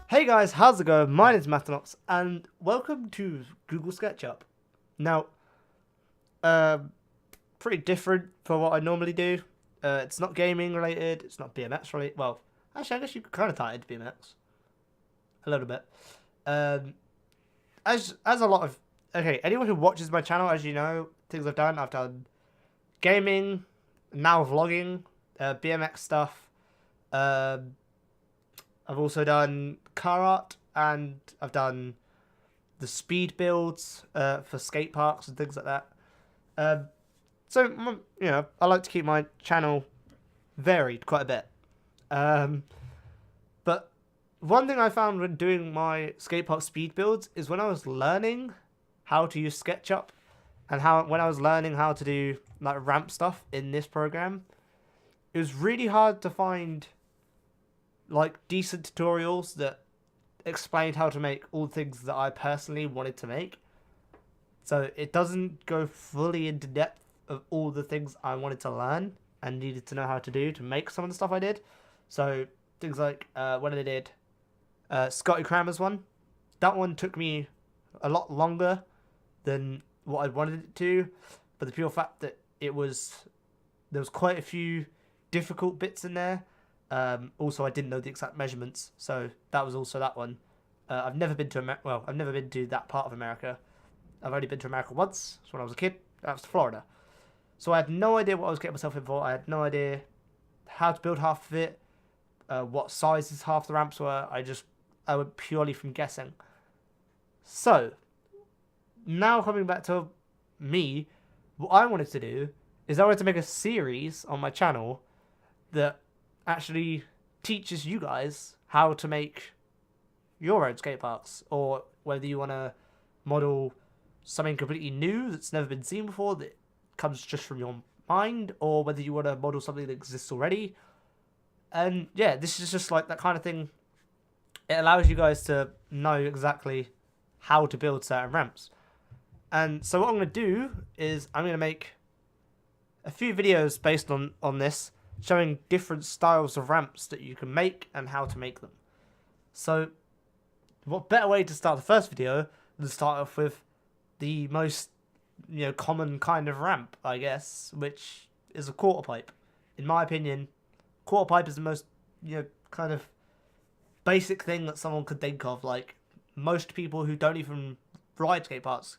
Hey guys, how's it going? My name's Mathanox, and welcome to Google SketchUp. Now, pretty different for what I normally do. It's not gaming related, it's not BMX related. Well, actually, I guess you could kind of tie it into BMX. A little bit. As a lot of... Okay, anyone who watches my channel, as you know, things I've done gaming, now vlogging, BMX stuff, I've also done car art, and I've done the speed builds for skate parks and things like that. So, I like to keep my channel varied quite a bit. But one thing I found when doing my skate park speed builds is when I was learning how to use SketchUp and when I was learning how to do like ramp stuff in this program, it was really hard to find like decent tutorials that explained how to make all the things that I personally wanted to make. So it doesn't go fully into depth of all the things I wanted to learn and needed to know how to do to make some of the stuff I did. So things like when I did Scotty Kramer's one, that one took me a lot longer than what I wanted it to, but the pure fact that there was quite a few difficult bits in there. Also, I didn't know the exact measurements, so that was also that one. I've never been to I've never been to that part of America. I've only been to America once. It's when I was a kid. That was Florida. So I had no idea what I was getting myself in for. I had no idea how to build half of it, what sizes half the ramps were. I went purely from guessing. So now coming back to me, what I wanted to do is I wanted to make a series on my channel that actually teaches you guys how to make your own skate parks, or whether you want to model something completely new that's never been seen before that comes just from your mind, or whether you want to model something that exists already. And yeah, this is just like that kind of thing. It allows you guys to know exactly how to build certain ramps. And so what I'm going to do is I'm going to make a few videos based on this, showing different styles of ramps that you can make and how to make them. So what better way to start the first video than start off with the most common kind of ramp, I guess, which is a quarter pipe. In my opinion, quarter pipe is the most kind of basic thing that someone could think of. Like, most people who don't even ride skate parks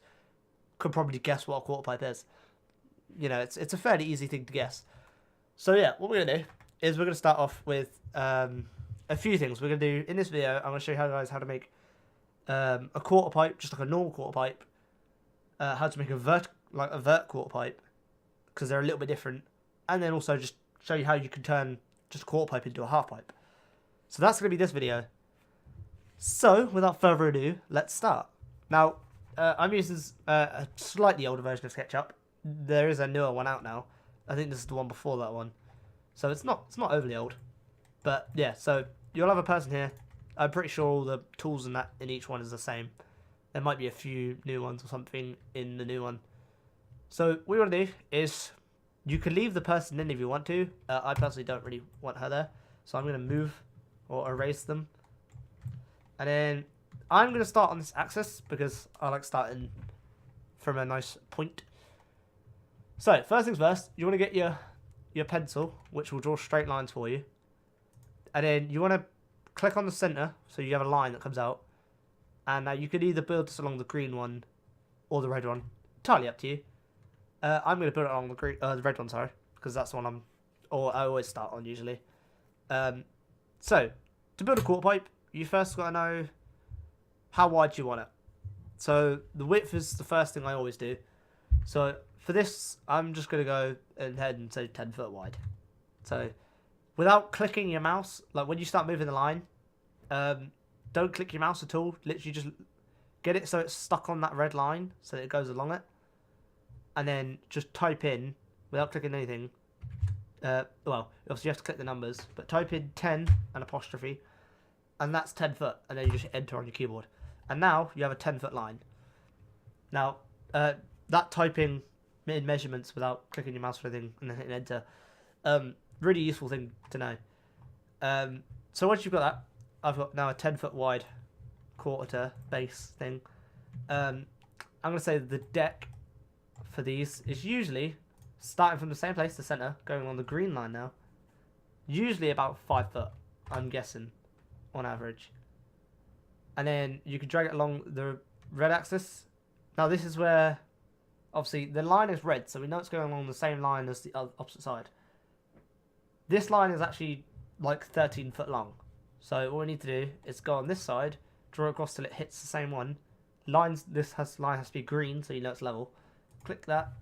could probably guess what a quarter pipe is. It's a fairly easy thing to guess. So yeah, what we're going to do is we're going to start off with a few things. We're going to do, in this video, I'm going to show you guys how to make a quarter pipe, just like a normal quarter pipe. How to make a vert quarter pipe, because they're a little bit different. And then also just show you how you can turn just a quarter pipe into a half pipe. So that's going to be this video. So, without further ado, let's start. Now, I'm using a slightly older version of SketchUp. There is a newer one out now. I think this is the one before that one. So it's not overly old. But yeah, so you'll have a person here. I'm pretty sure all the tools in each one is the same. There might be a few new ones or something in the new one. So what you want to do is you can leave the person in if you want to. I personally don't really want her there. So I'm going to move or erase them. And then I'm going to start on this axis because I like starting from a nice point. So, first things first, you want to get your pencil, which will draw straight lines for you. And then you want to click on the center, so you have a line that comes out. And now you could either build this along the green one or the red one. Entirely up to you. I'm going to build it along the red one, sorry, because that's the one I always start on usually. So, to build a quarter pipe, you first got to know how wide you want it. So, the width is the first thing I always do. So, for this, I'm just going to go ahead and say 10 foot wide. So, without clicking your mouse, like when you start moving the line, don't click your mouse at all. Literally just get it so it's stuck on that red line, so that it goes along it. And then just type in, without clicking anything, well, obviously you have to click the numbers, but type in 10 and apostrophe, and that's 10 foot, and then you just enter on your keyboard. And now you have a 10 foot line. Now, that typing in measurements without clicking your mouse or anything and then hitting enter, really useful thing to know. So once you've got that, I've got now a 10-foot wide quarter base thing. I'm going to say the deck for these is usually starting from the same place, the center, going on the green line now. Usually about 5 foot, I'm guessing, on average. And then you can drag it along the red axis. Now this is where, obviously, the line is red, so we know it's going along the same line as the opposite side. This line is actually like 13 foot long. So all we need to do is go on this side, draw across till it hits the same one. Line has to be green, so you know it's level. Click that.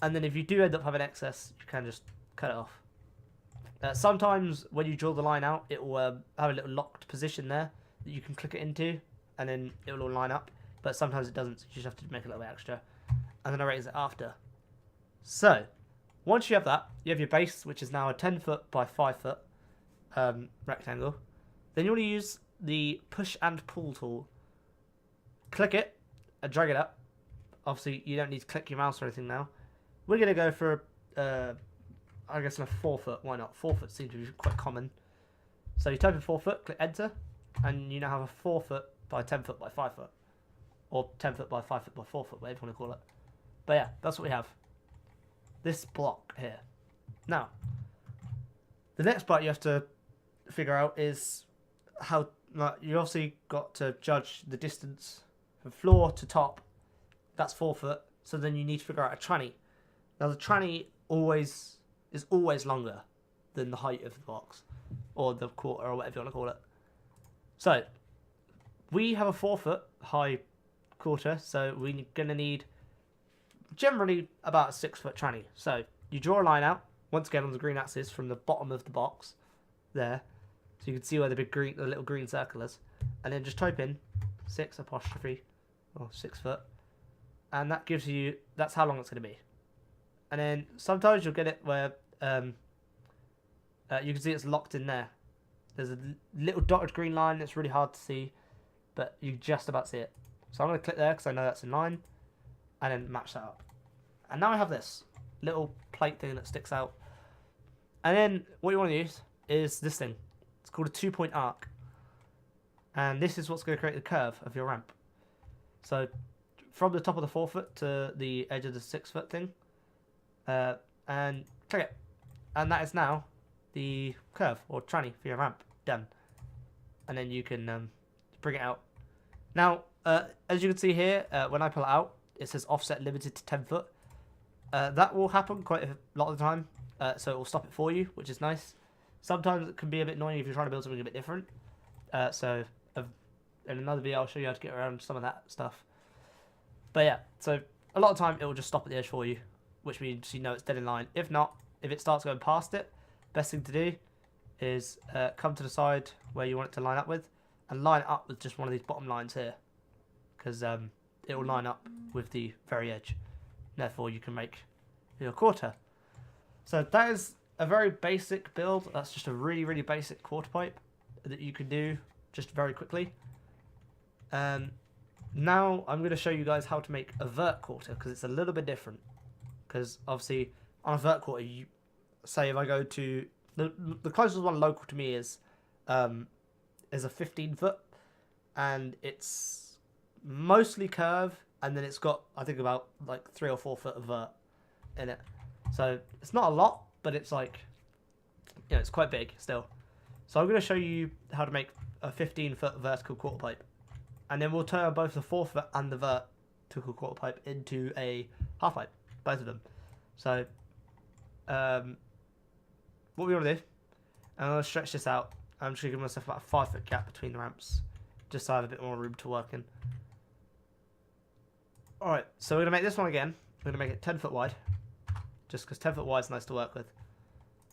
And then if you do end up having excess, you can just cut it off. Sometimes when you draw the line out, it will have a little locked position there that you can click it into, and then it will all line up. But sometimes it doesn't, so you just have to make a little bit extra. And then I raise it after. So, once you have that, you have your base, which is now a 10 foot by 5 foot rectangle. Then you want to use the push and pull tool. Click it and drag it up. Obviously, you don't need to click your mouse or anything now. We're going to go for, I guess, a 4 foot. Why not? 4 foot seems to be quite common. So you type in 4 foot, click enter, and you now have a 4 foot by 10 foot by 5 foot. Or 10 foot by 5 foot by 4 foot, whatever you want to call it. But yeah, that's what we have. This block here. Now, the next part you have to figure out is how, like, you obviously got to judge the distance from floor to top. That's 4 foot. So then you need to figure out a tranny. Now the tranny is always longer than the height of the box, or the quarter, or whatever you want to call it. So we have a 4 foot high quarter, so we're gonna need generally about a 6 foot tranny. So you draw a line out once again on the green axis from the bottom of the box there, so you can see where the little green circle is, and then just type in 6 apostrophe or 6 foot, and that gives you, that's how long it's going to be. And then sometimes you'll get it where you can see it's locked in there. There's a little dotted green line that's really hard to see, but you just about see it. So I'm going to click there because I know that's in line, and then match that up. And now I have this little plate thing that sticks out. And then what you want to use is this thing. It's called a 2-point arc. And this is what's going to create the curve of your ramp. So from the top of the 4 foot to the edge of the 6 foot thing, and click it. And that is now the curve or tranny for your ramp done. And then you can bring it out. Now, as you can see here, when I pull it out, it says offset limited to 10 foot. That will happen quite a lot of the time, so it will stop it for you, which is nice. Sometimes it can be a bit annoying if you're trying to build something a bit different. So in another video, I'll show you how to get around some of that stuff. But yeah, so a lot of time it will just stop at the edge for you, which means you know it's dead in line. If not, if it starts going past it, best thing to do is come to the side where you want it to line up with, and line it up with just one of these bottom lines here, because it will line up with the very edge. Therefore, you can make your quarter. So that is a very basic build. That's just a really, really basic quarter pipe that you can do just very quickly. Now I'm going to show you guys how to make a vert quarter, because it's a little bit different. Because obviously on a vert quarter, you say if I go to the closest one local to me is a 15 foot, and it's mostly curve, and then it's got, I think, about like 3 or 4 foot of vert in it. So it's not a lot, but it's like, you know, it's quite big still. So I'm going to show you how to make a 15 foot vertical quarter pipe, and then we'll turn both the 4 foot and the vertical quarter pipe into a half pipe, both of them. So what we want to do, I'm going to stretch this out. I'm just going to give myself about a 5 foot gap between the ramps, just so I have a bit more room to work in. Alright, so we're going to make this one again. We're going to make it 10 foot wide, just because 10 foot wide is nice to work with.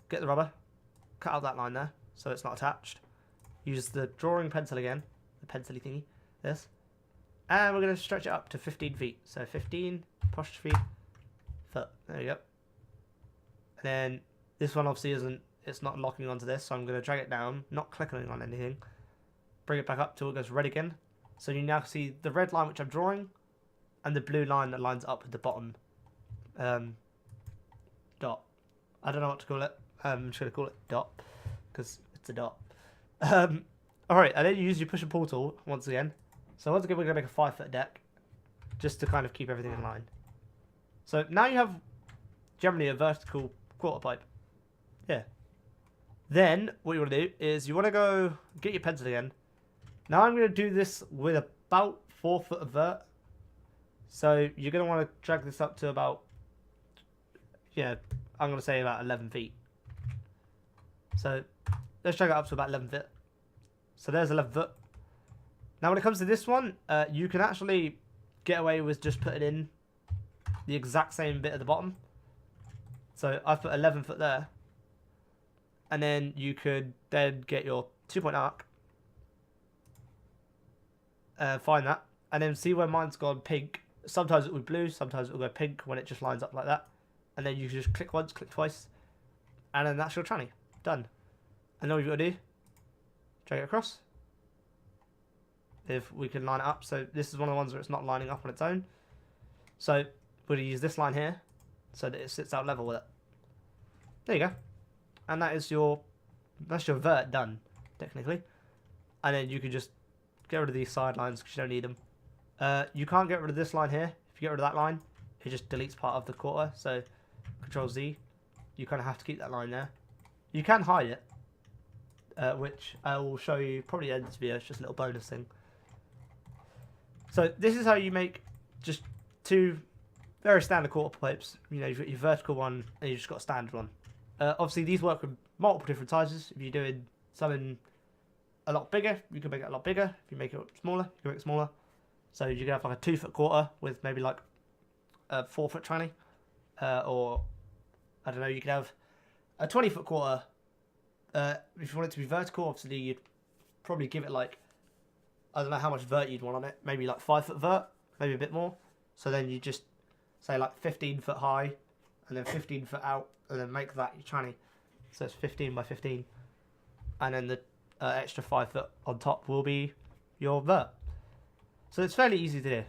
Get the rubber, cut out that line there, so it's not attached. Use the drawing pencil again, the pencil-y thingy, this. And we're going to stretch it up to 15 feet. So 15 apostrophe foot. There we go. And then this one obviously it's not locking onto this, so I'm going to drag it down, not clicking on anything. Bring it back up till it goes red again. So you now see the red line which I'm drawing, and the blue line that lines up with the bottom dot. I don't know what to call it. I'm just going to call it dot, because it's a dot. Alright, and then you use your push and pull tool once again. So once again, we're going to make a 5-foot deck just to kind of keep everything in line. So now you have generally a vertical quarter pipe. Yeah. Then what you want to do is you want to go get your pencil again. Now I'm going to do this with about 4 foot of vert. So you're going to want to drag this up to about, yeah, I'm going to say about 11 feet. So let's drag it up to about 11 feet. So there's 11 foot. Now when it comes to this one, you can actually get away with just putting in the exact same bit at the bottom. So I've put 11 foot there. And then you could then get your 2-point arc. Find that. And then see where mine's gone pink. Sometimes it will be blue, sometimes it will go pink when it just lines up like that. And then you can just click once, click twice. And then that's your tranny. Done. And all you've got to do, drag it across. If we can line it up. So this is one of the ones where it's not lining up on its own. So we're going to use this line here so that it sits out level with it. There you go. And that's your vert done, technically. And then you can just get rid of these side lines because you don't need them. You can't get rid of this line here. If you get rid of that line, it just deletes part of the quarter. So Control Z, you kind of have to keep that line there. You can hide it, which I will show you probably at the end of this video. It's just a little bonus thing. So this is how you make just 2 very standard quarter pipes. You know, you've got your vertical one and you've just got a standard one. Obviously, these work with multiple different sizes. If you're doing something a lot bigger, you can make it a lot bigger. If you make it smaller, you can make it smaller. So you can have like a 2-foot quarter with maybe like a 4-foot tranny. Or, I don't know, you can have a 20-foot quarter. If you want it to be vertical, obviously you'd probably give it like, I don't know how much vert you'd want on it. Maybe like 5-foot vert, maybe a bit more. So then you just say like 15 foot high and then 15 foot out and then make that your tranny. So it's 15 by 15. And then the extra 5 foot on top will be your vert. So it's fairly easy to do.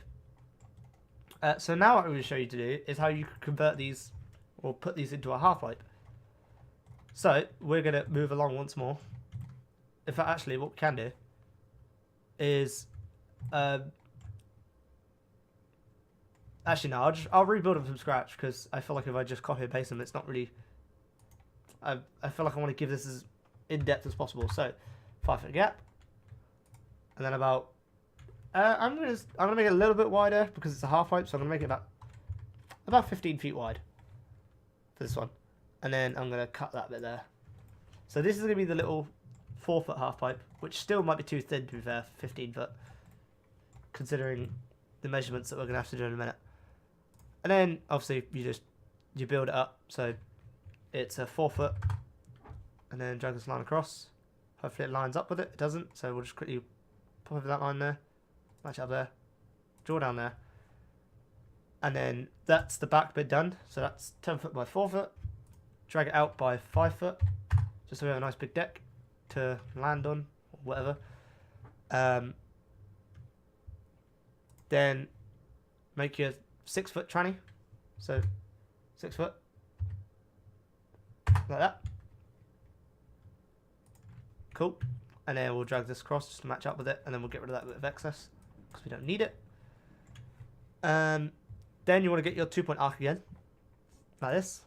So now what I'm going to show you to do is how you can convert these or put these into a half pipe. So we're going to move along once more. In fact, actually what we can do is actually no, I'll rebuild them from scratch because I feel like if I just copy and paste them, it's not really. I feel like I want to give this as in depth as possible. So 5-foot gap, and then about I'm gonna make it a little bit wider because it's a half pipe, so I'm gonna make it about 15 feet wide for this one, and then I'm gonna cut that bit there. So this is gonna be the little 4-foot half pipe, which still might be too thin to be fair, 15 foot, considering the measurements that we're gonna have to do in a minute. And then obviously you build it up so it's a 4-foot, and then drag this line across. Hopefully it lines up with it. It doesn't, so we'll just quickly pop over that line there, match it up there, draw down there, and then that's the back bit done. So that's 10 foot by 4 foot. Drag it out by 5 foot, just so we have a nice big deck to land on or whatever. Then make your 6-foot tranny, so 6 foot, like that. Cool. And then we'll drag this across just to match up with it, and then we'll get rid of that bit of excess because we don't need it. Then you want to get your 2-point arc again, like this.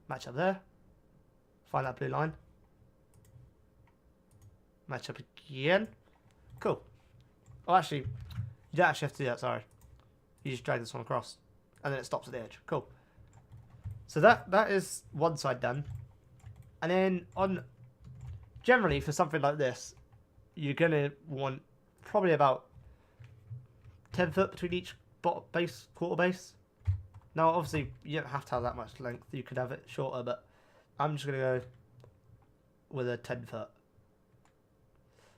Match up there. Find that blue line. Match up again. Cool. Oh, actually, you don't actually have to do that, sorry. You just drag this one across, and then it stops at the edge. Cool. So that is one side done. And then generally for something like this, you're going to want probably about 10 foot between each quarter base. Now, obviously, you don't have to have that much length. You could have it shorter, but I'm just going to go with a 10 foot.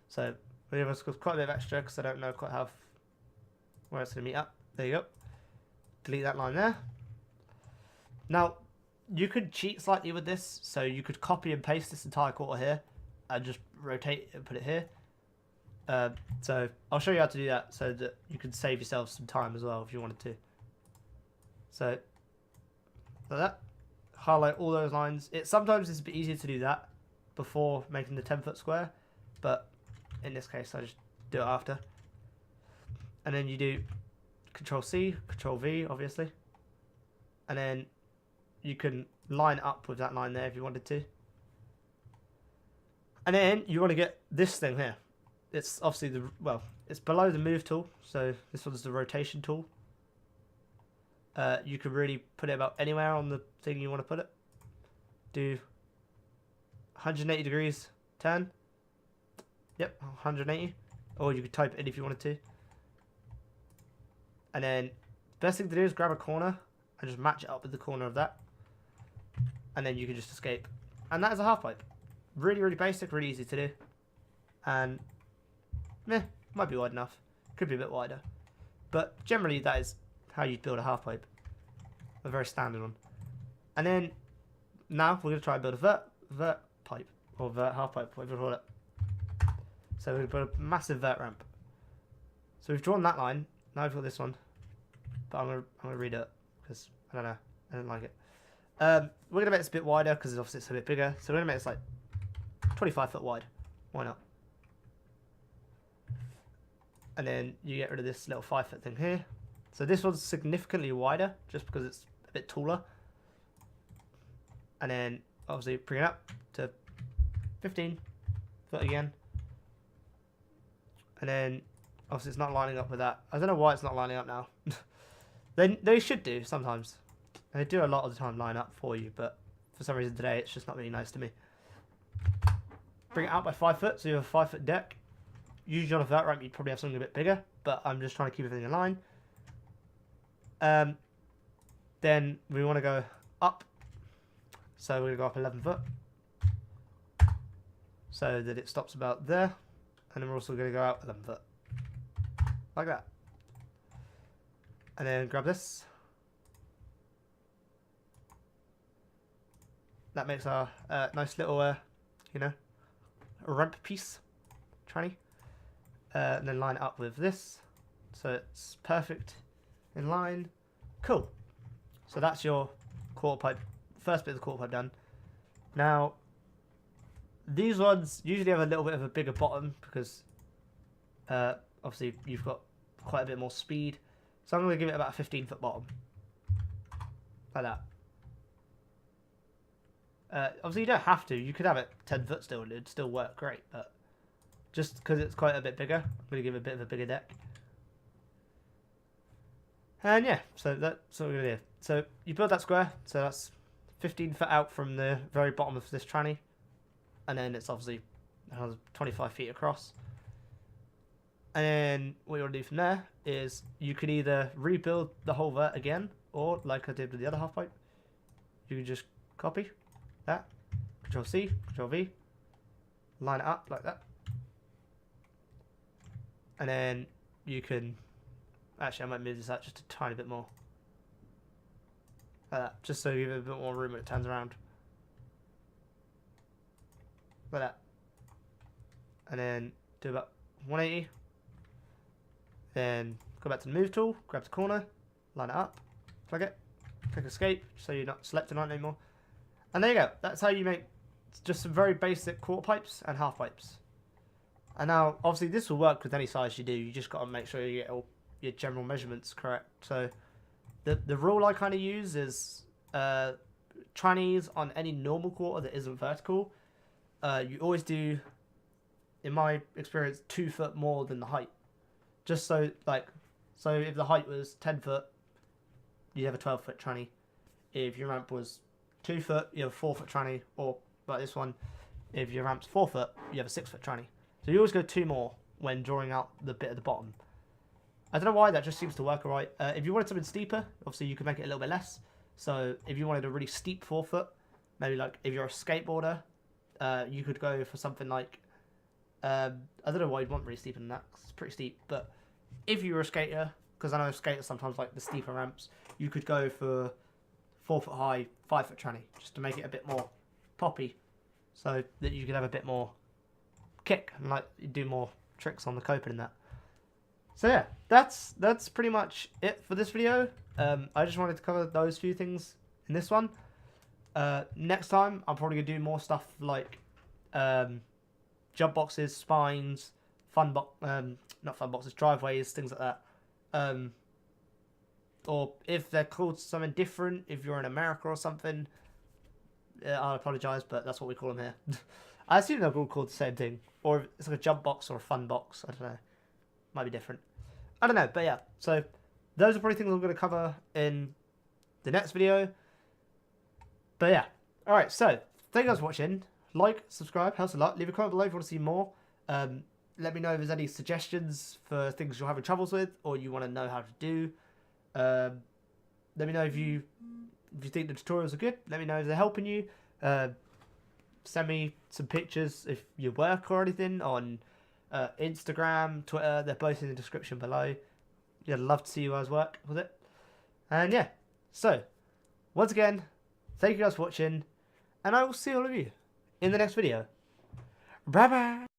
So we have quite a bit of extra because I don't know quite how where it's going to meet up. There you go. Delete that line there. Now, you could cheat slightly with this, so you could copy and paste this entire quarter here and just rotate it and put it here. So I'll show you how to do that so that you can save yourself some time as well if you wanted to. So like that, highlight all those lines. Sometimes it's a bit easier to do that before making the 10-foot square, but in this case I just do it after. And then you do Control C, Control V, obviously. And then you can line up with that line there if you wanted to. And then you want to get this thing here. It's obviously it's below the move tool. So this one's the rotation tool. You can really put it about anywhere on the thing you want to put it. Do 180 degrees turn. Yep, 180. Or you could type it in if you wanted to. And then best thing to do is grab a corner and just match it up with the corner of that. And then you can just escape. And that is a half pipe. Really, really basic, really easy to do. And might be wide enough. Could be a bit wider. But generally that is how you'd build a half pipe. A very standard one. And then now we're going to try and build a vert pipe. Or vert half pipe, whatever you call it. So we're going to build a massive vert ramp. So we've drawn that line. Now we've got this one. But I'm gonna read it because I don't know. I don't like it. We're going to make this a bit wider because obviously it's a bit bigger. So we're going to make this like 25 foot wide. Why not? And then you get rid of this little 5 foot thing here. So this one's significantly wider just because it's a bit taller. And then obviously bring it up to 15 foot again. And then obviously it's not lining up with that. I don't know why it's not lining up now. They should do sometimes. And they do a lot of the time line up for you, but for some reason today it's just not really nice to me. Bring it out by 5 foot, so you have a 5 foot deck. Usually on a vert ramp you'd probably have something a bit bigger, but I'm just trying to keep everything in line. Then we want to go up, so we're going to go up 11 foot, so that it stops about there, and then we're also going to go out 11 foot, like that. And then grab this. That makes our nice little, you know, a ramp piece, tranny. And then line it up with this, so it's perfect in line. Cool. So that's your quarter pipe, first bit of the quarter pipe done. Now, these ones usually have a little bit of a bigger bottom because obviously you've got quite a bit more speed. So I'm going to give it about a 15 foot bottom, like that. Obviously you don't have to. You could have it 10 foot still and it'd still work great, but just because it's quite a bit bigger, I'm going to give it a bit of a bigger deck. And yeah, so that's what we're going to do. So you build that square, so that's 15 foot out from the very bottom of this tranny. And then it's obviously 25 feet across. And then what you want to do from there is you could either rebuild the whole vert again, or like I did with the other half pipe, you can just copy that, Control C, Control V, line it up like that. And then you can, actually I might move this out just a tiny bit more. Like that, just so you have a bit more room when it turns around. Like that. And then do about 180. Then go back to the move tool, grab the corner, line it up, plug it, click escape so you're not selecting on it anymore. And there you go. That's how you make just some very basic quarter pipes and half pipes. And now, obviously, this will work with any size you do. You just got to make sure you get all your general measurements correct. So the rule I kind of use is trannies on any normal quarter that isn't vertical. You always do, in my experience, 2 foot more than the height. Just so, so if the height was 10 foot, you have a 12 foot tranny. If your ramp was 2 foot, you have a 4 foot tranny. Or, like this one, if your ramp's 4 foot, you have a 6 foot tranny. So you always go 2 more when drawing out the bit at the bottom. I don't know why, that just seems to work alright. If you wanted something steeper, obviously you could make it a little bit less. So if you wanted a really steep 4 foot, maybe like if you're a skateboarder, you could go for something like, I don't know why you'd want really steep than that, 'cause it's pretty steep. But if you were a skater, because I know skaters sometimes like the steeper ramps, you could go for 4 foot high, 5 foot tranny, just to make it a bit more poppy, so that you could have a bit more kick and like do more tricks on the coping and that. So yeah, that's pretty much it for this video. I just wanted to cover those few things in this one. Next time I'm probably gonna do more stuff like jump boxes, spines, not fun boxes, driveways, things like that. Or if they're called something different, if you're in America or something, I apologise, but that's what we call them here. I assume they're all called the same thing. Or if it's like a jump box or a fun box, I don't know. Might be different. I don't know, but yeah. So those are probably things I'm going to cover in the next video. But yeah. Alright, so thank you guys for watching. Like, subscribe, helps a lot. Leave a comment below if you want to see more. Let me know if there's any suggestions for things you're having troubles with or you want to know how to do. Let me know if you think the tutorials are good. Let me know if they're helping you. Send me some pictures if you work or anything on Instagram, Twitter. They're both in the description below. Yeah, I'd love to see you guys work with it. And yeah, so once again, thank you guys for watching, and I will see all of you in the next video. Bye bye.